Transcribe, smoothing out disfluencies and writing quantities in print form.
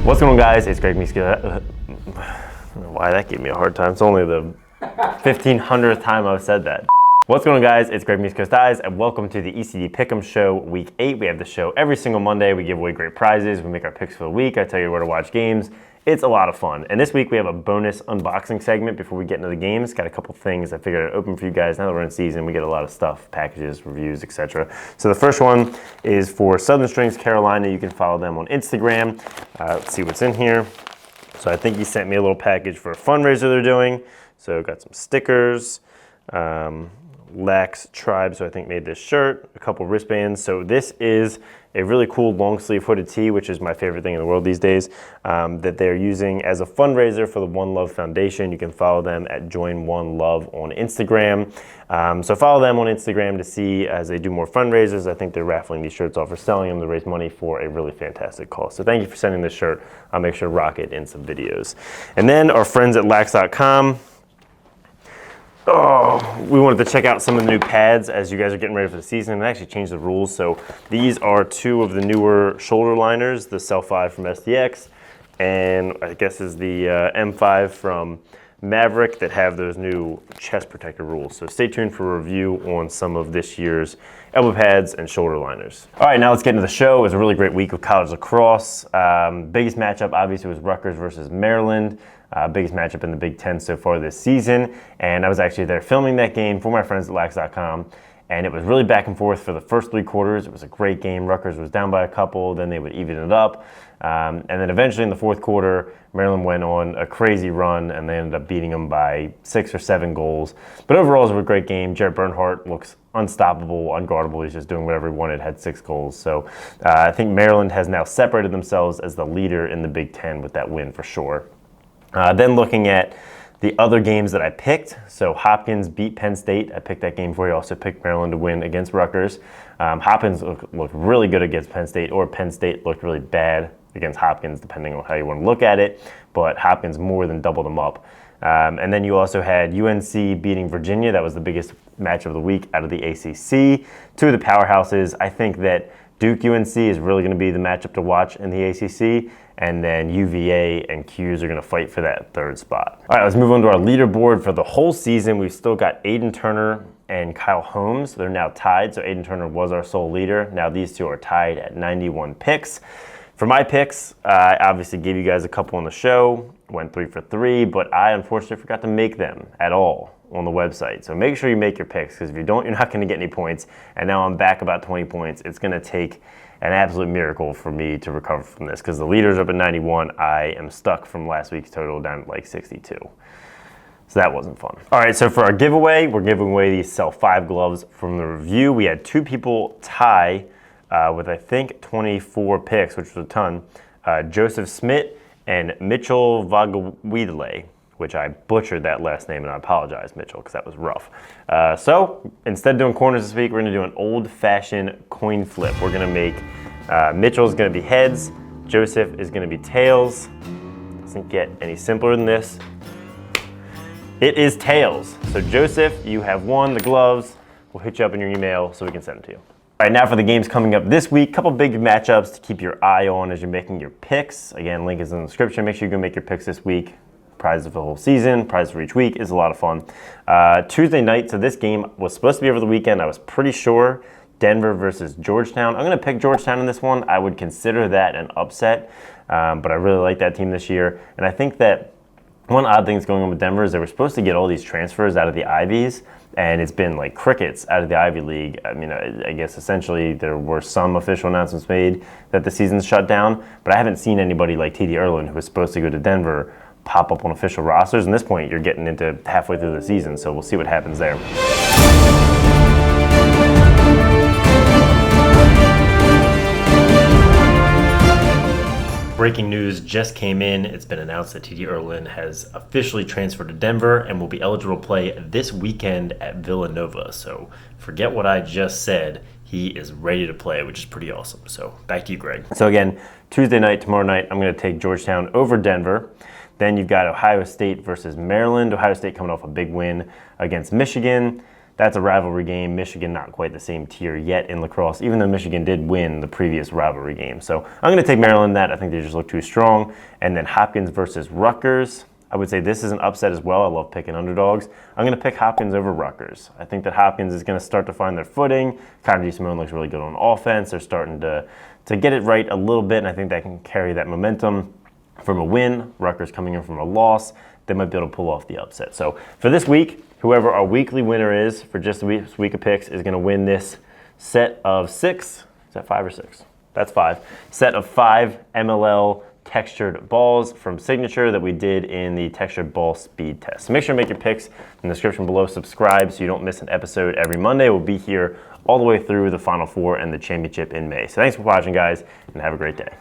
What's going on, guys? It's Greg Miska. I don't know why that gave me a hard time. It's only the 1500th time I've said that. What's going on, guys? It's Greg Miska, and welcome to the ECD Pick'em Show, Week 8. We have the show every single Monday. We give away great prizes. We make our picks for the week. I tell you where to watch games. It's a lot of fun. And this week we have a bonus unboxing segment before we get into the games. Got a couple things I figured I'd open for you guys. Now that we're in season, we get a lot of stuff, packages, reviews, etc. So the first one is for Southern Strings Carolina. You can follow them on Instagram. Let's see what's in here. So I think he sent me a little package for a fundraiser they're doing. So got some stickers. Lax Tribe, so I think made this shirt, a couple wristbands. So this is a really cool long sleeve hooded tee, which is my favorite thing in the world these days, that they're using as a fundraiser for the One Love Foundation. You can follow them at Join One Love on Instagram. So follow them on Instagram to see as they do more fundraisers. I think they're raffling these shirts off or selling them to raise money for a really fantastic cause. So thank you for sending this shirt. I'll make sure to rock it in some videos. And then our friends at Lax.com. Oh, we wanted to check out some of the new pads as you guys are getting ready for the season. And actually changed the rules. So these are two of the newer shoulder liners, the Cell 5 from SDX, and I guess is the M5 from Maverick that have those new chest protector rules. So stay tuned for a review on some of this year's elbow pads and shoulder liners. All right, now let's get into the show. It was a really great week of college lacrosse. Biggest matchup obviously was Rutgers versus Maryland. Biggest matchup in the Big 10 so far this season. And I was actually there filming that game for my friends at Lax.com. And it was really back and forth for the first three quarters. It was a great game. Rutgers was down by a couple, then they would even it up. And then eventually in the fourth quarter, Maryland went on a crazy run and they ended up beating them by 6 or 7 goals. But overall, it was a great game. Jared Bernhardt looks unstoppable, unguardable. He's just doing whatever he wanted, had 6 goals. So I think Maryland has now separated themselves as the leader in the Big 10 with that win for sure. Then looking at the other games that I picked, so Hopkins beat Penn State. I picked that game for you. Also picked Maryland to win against Rutgers. Hopkins looked really good against Penn State, or Penn State looked really bad against Hopkins, depending on how you want to look at it. But Hopkins more than doubled them up. And then you also had UNC beating Virginia. That was the biggest match of the week out of the ACC. Two of the powerhouses. I think that Duke-UNC is really going to be the matchup to watch in the ACC. And then UVA and Q's are going to fight for that third spot. All right, let's move on to our leaderboard for the whole season. We've still got Aiden Turner and Kyle Holmes. They're now tied, so Aiden Turner was our sole leader. Now these two are tied at 91 picks. For my picks, I obviously gave you guys a couple on the show, went 3 for 3, but I unfortunately forgot to make them at all on the website. So make sure you make your picks, because if you don't, you're not going to get any points. And now I'm back about 20 points. It's going to take an absolute miracle for me to recover from this, because the leader's up at 91. I am stuck from last week's total down at like 62. So that wasn't fun. All right, so for our giveaway, we're giving away these Cell 5 gloves from the review. We had 2 people tie with I think 24 picks, which was a ton. Joseph Smith and Mitchell Vagawidale, which I butchered that last name, and I apologize, Mitchell, because that was rough. So instead of doing corners this week, we're going to do an old-fashioned coin flip. We're going to make Mitchell's going to be heads, Joseph is going to be tails. Doesn't get any simpler than this. It is tails. So Joseph, you have won the gloves. We'll hit you up in your email so we can send them to you. All right, now for the games coming up this week, couple big matchups to keep your eye on as you're making your picks. Again, link is in the description. Make sure you go make your picks this week. Prizes for the whole season, prizes for each week is a lot of fun. Tuesday night, so this game was supposed to be over the weekend. I was pretty sure Denver versus Georgetown. I'm going to pick Georgetown in this one. I would consider that an upset, but I really like that team this year. And I think that one odd thing that's going on with Denver is they were supposed to get all these transfers out of the Ivies, and it's been like crickets out of the Ivy League. I mean, I guess essentially there were some official announcements made that the season's shut down, but I haven't seen anybody like T.D. Erlin, who was supposed to go to Denver, pop up on official rosters. And at this point, you're getting into halfway through the season, so we'll see what happens there. Breaking news just came in. It's been announced that T.D. Erlin has officially transferred to Denver and will be eligible to play this weekend at Villanova. So forget what I just said. He is ready to play, which is pretty awesome. So back to you, Greg. So again, Tuesday night, tomorrow night, I'm going to take Georgetown over Denver. Then you've got Ohio State versus Maryland. Ohio State coming off a big win against Michigan. That's a rivalry game. Michigan not quite the same tier yet in lacrosse, even though Michigan did win the previous rivalry game. So I'm going to take Maryland in that. I think they just look too strong. And then Hopkins versus Rutgers. I would say this is an upset as well. I love picking underdogs. I'm going to pick Hopkins over Rutgers. I think that Hopkins is going to start to find their footing. Connor Simone looks really good on offense. They're starting to get it right a little bit, and I think that can carry that momentum from a win. Rutgers coming in from a loss. They might be able to pull off the upset. So for this week, whoever our weekly winner is for just this week of picks is going to win this set of 6. Is that 5 or 6? That's 5. Set of 5 MLL textured balls from Signature that we did in the textured ball speed test. So make sure to make your picks in the description below. Subscribe so you don't miss an episode every Monday. We'll be here all the way through the Final Four and the championship in May. So thanks for watching, guys, and have a great day.